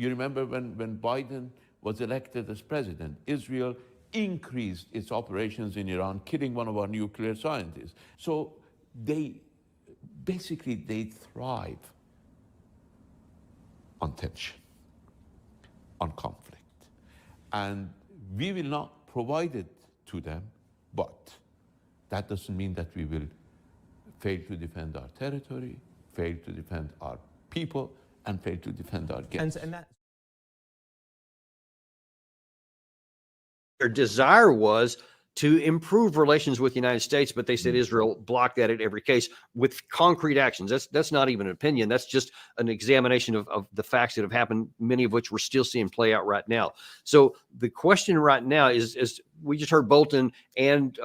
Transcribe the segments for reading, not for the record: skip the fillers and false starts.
You remember when Biden was elected as president, Israel increased its operations in Iran, killing one of our nuclear scientists. So they thrive on tension, on conflict. And we will not provide it to them, but that doesn't mean that we will fail to defend our territory, fail to defend our people, and fail to defend our guests. And that their desire was to improve relations with the United States, but they said Israel blocked that at every case with concrete actions. That's not even an opinion. That's just an examination of the facts that have happened, many of which we're still seeing play out right now. So the question right now is we just heard Bolton and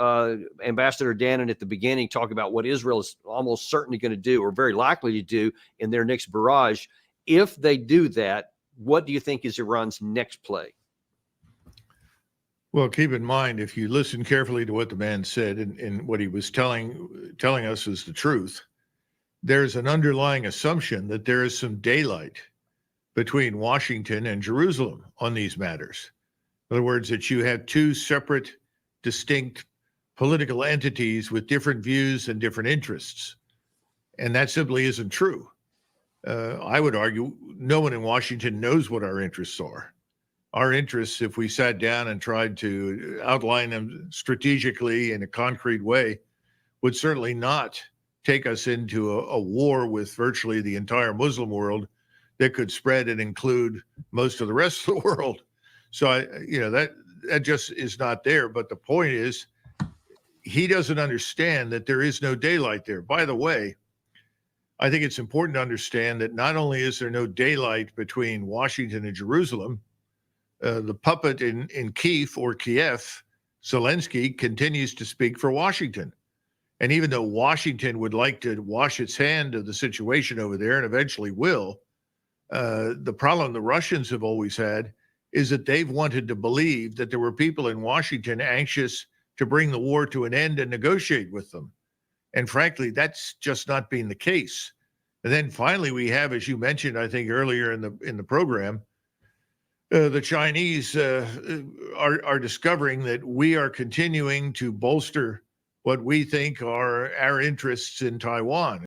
Ambassador Dannon at the beginning talk about what Israel is almost certainly going to do, or very likely to do, in their next barrage. If they do that, what do you think is Iran's next play? Well, keep in mind, if you listen carefully to what the man said and what he was telling us is the truth, there's an underlying assumption that there is some daylight between Washington and Jerusalem on these matters. In other words, that you have two separate, distinct political entities with different views and different interests. And that simply isn't true. I would argue no one in Washington knows what our interests are. Our interests, if we sat down and tried to outline them strategically in a concrete way, would certainly not take us into a war with virtually the entire Muslim world that could spread and include most of the rest of the world. So, that just is not there. But the point is, he doesn't understand that there is no daylight there. By the way, I think it's important to understand that not only is there no daylight between Washington and Jerusalem, the puppet in Kiev, Zelensky, continues to speak for Washington. And even though Washington would like to wash its hand of the situation over there, and eventually will, the problem the Russians have always had is that they've wanted to believe that there were people in Washington anxious to bring the war to an end and negotiate with them. And frankly, that's just not been the case. And then finally, we have, as you mentioned, I think earlier in the program, the Chinese are discovering that we are continuing to bolster what we think are our interests in Taiwan.